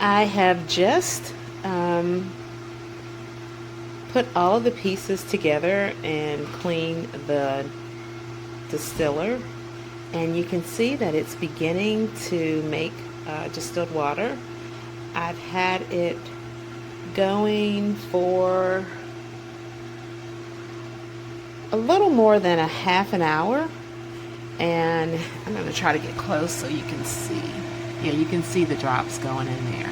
I have just put all of the pieces together and cleaned the distiller, and you can see that it's beginning to make distilled water. I've had it going for a little more than a half an hour, and I'm going to try to get close so you can see. Yeah, you can see the drops going in there.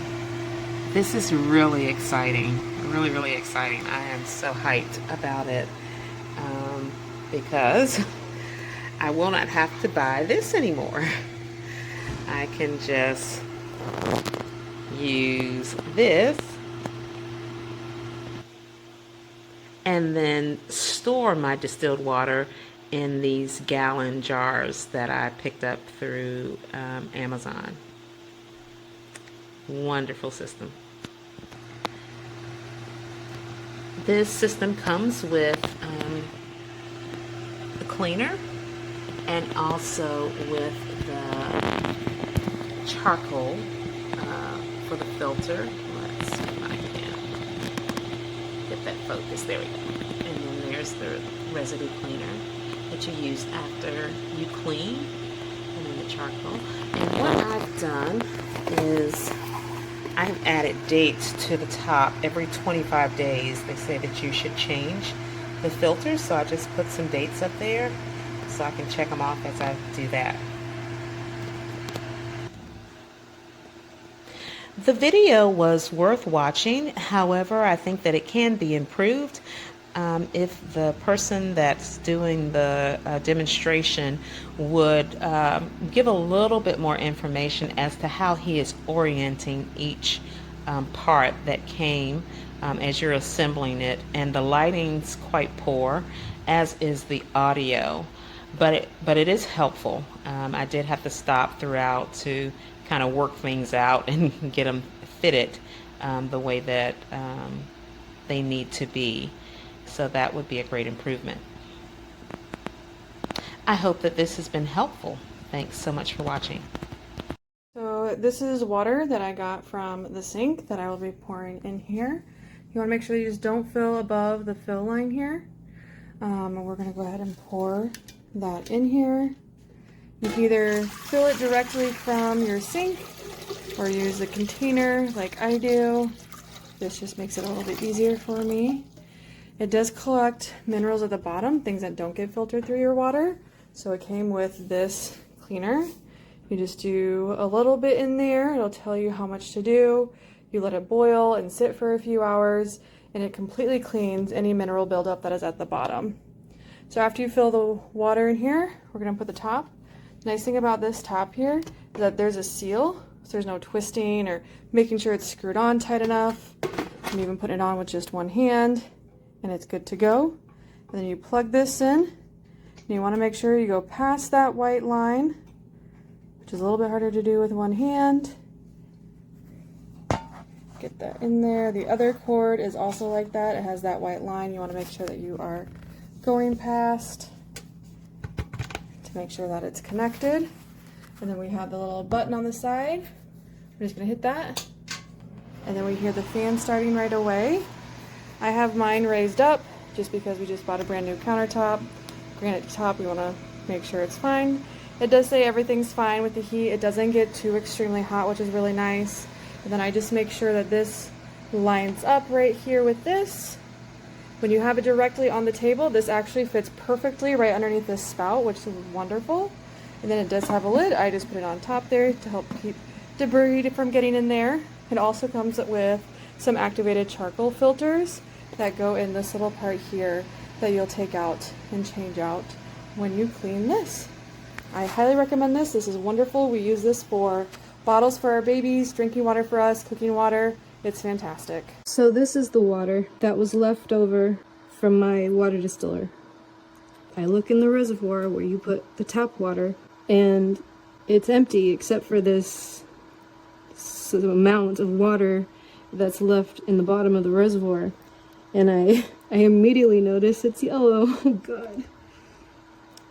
This is really exciting, really exciting. I am so hyped about it because I will not have to buy this anymore. I can just use this and then store my distilled water in these gallon jars that I picked up through Amazon. Wonderful system. This system comes with the cleaner and also with the charcoal for the filter. Let's see if I can get that focus. There we go. And then there's the residue cleaner that you use after you clean, and then the charcoal. And what I've done is I've added dates to the top. Every 25 days they say that you should change the filters, so I just put some dates up there so I can check them off as I do that. The video was worth watching. However, I think that it can be improved. If the person that's doing the demonstration would give a little bit more information as to how he is orienting each part that came as you're assembling it. And the lighting's quite poor, as is the audio, but it is helpful. I did have to stop throughout to kind of work things out and get them fitted the way that they need to be. So that would be a great improvement. I hope that this has been helpful. Thanks so much for watching. So this is water that I got from the sink that I will be pouring in here. You want to make sure you just don't fill above the fill line here. And we're going to go ahead and pour that in here. You can either fill it directly from your sink or use a container like I do. This just makes it a little bit easier for me. It does collect minerals at the bottom, things that don't get filtered through your water. So it came with this cleaner. You just do a little bit in there. It'll tell you how much to do. You let it boil and sit for a few hours, and it completely cleans any mineral buildup that is at the bottom. So after you fill the water in here, we're going to put the top. The nice thing about this top here is that there's a seal, so there's no twisting or making sure it's screwed on tight enough. You can even put it on with just one hand, and it's good to go. And then you plug this in, and you want to make sure you go past that white line, which is a little bit harder to do with one hand. Get that in there. The other cord is also like that. It has that white line. You want to make sure that you are going past to make sure that it's connected. And then we have the little button on the side. We're just going to hit that. And then we hear the fan starting right away. I have mine raised up just because we just bought a brand new countertop. Granite top, we want to make sure it's fine. It does say everything's fine with the heat. It doesn't get too extremely hot, which is really nice. And then I just make sure that this lines up right here with this. When you have it directly on the table, this actually fits perfectly right underneath this spout, which is wonderful. And then it does have a lid. I just put it on top there to help keep debris from getting in there. It also comes with some activated charcoal filters that go in this little part here that you'll take out and change out when you clean this. I highly recommend this. This is wonderful. We use this for bottles for our babies, drinking water for us, cooking water. It's fantastic. So this is the water that was left over from my water distiller. I look in the reservoir where you put the tap water, and it's empty except for this amount of water that's left in the bottom of the reservoir. And I immediately notice it's yellow. Oh god.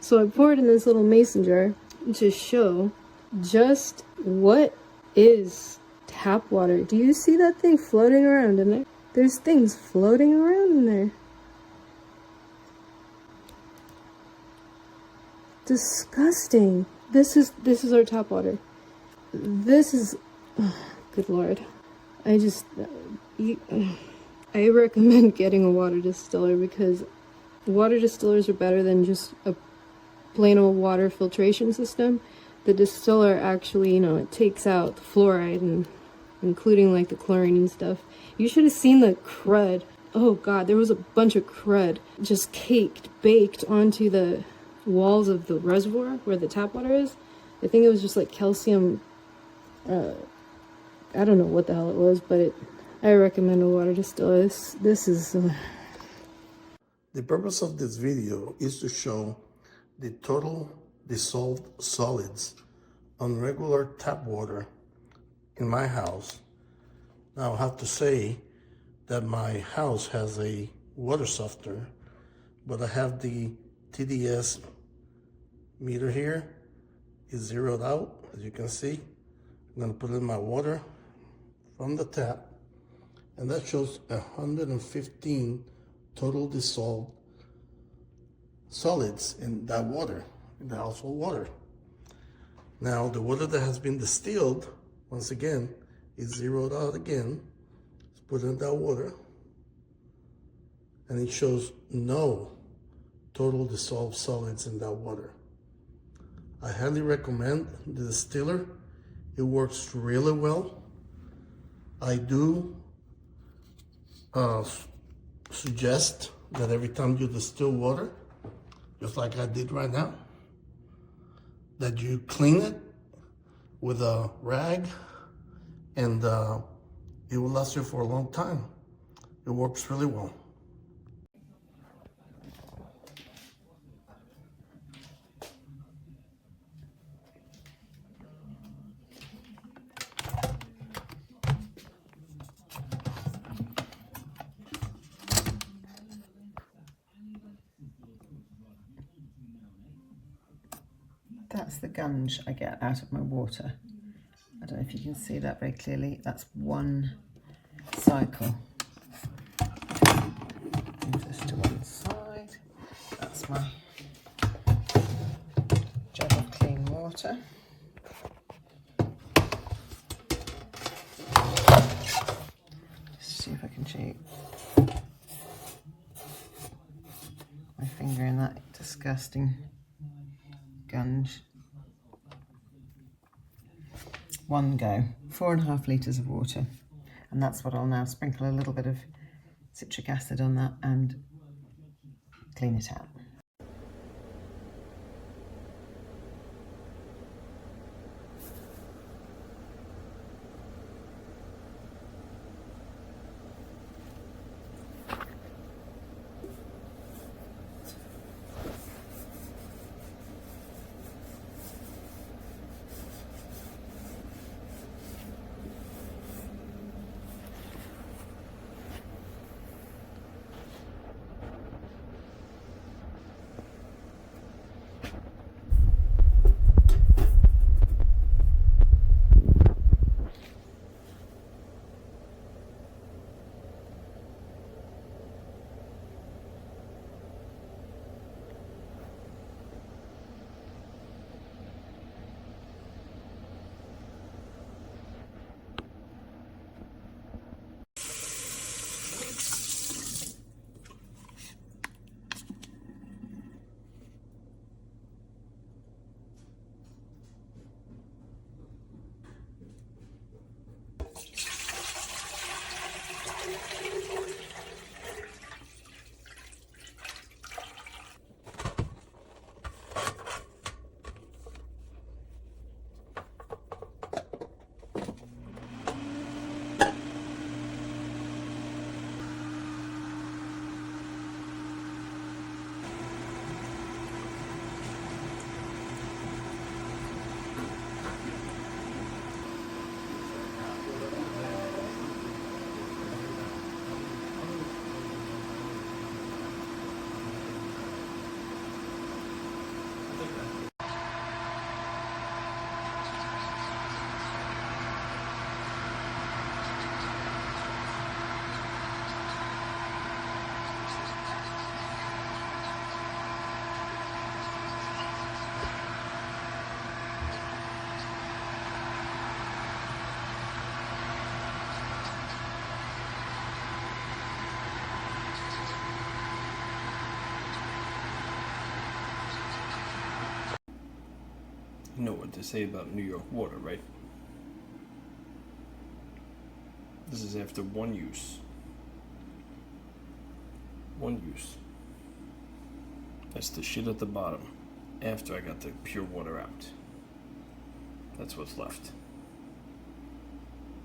So I pour it in this little mason jar to show just what is tap water. Do you see that thing floating around in there? There's things floating around in there. Disgusting. This is our tap water. This is, oh, good Lord. I recommend getting a water distiller because water distillers are better than just a plain old water filtration system. The distiller actually, it takes out the fluoride and including like the chlorine and stuff. You should have seen the crud. Oh God, there was a bunch of crud just baked onto the walls of the reservoir where the tap water is. I think it was just like calcium. I don't know what the hell it was, but I recommend a water distiller. This is... The purpose of this video is to show the total dissolved solids on regular tap water in my house. Now I have to say that my house has a water softener, but I have the TDS meter here is zeroed out, as you can see. I'm gonna put in my water from the tap, and that shows 115 total dissolved solids in that water, in the household water. Now the water that has been distilled, once again, is zeroed out again. Let's put in that water, and it shows no total dissolved solids in that water. I highly recommend the distiller. It works really well. I do suggest that every time you distill water, just like I did right now, that you clean it with a rag, and it will last you for a long time. It works really well. That's the gunge I get out of my water. I don't know if you can see that very clearly. That's one cycle. Move this to one side. That's my jug of clean water. Just see if I can show you my finger in that disgusting gunge. One go, 4.5 litres of water, and that's what I'll now sprinkle a little bit of citric acid on that and clean it out. know what to say about New York water, right? This is after one use. One use. That's the shit at the bottom after I got the pure water out. That's what's left.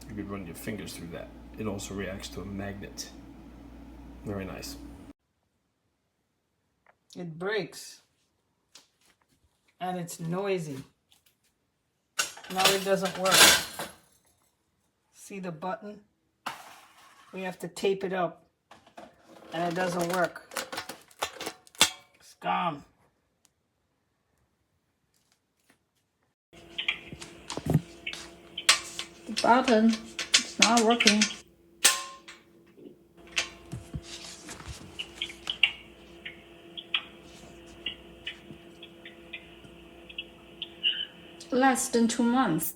You could run your fingers through that. It also reacts to a magnet. Very nice. It breaks. And it's noisy. Now it doesn't work. See the button? We have to tape it up. And it doesn't work. It's gone. The button, it's not working. Less than 2 months.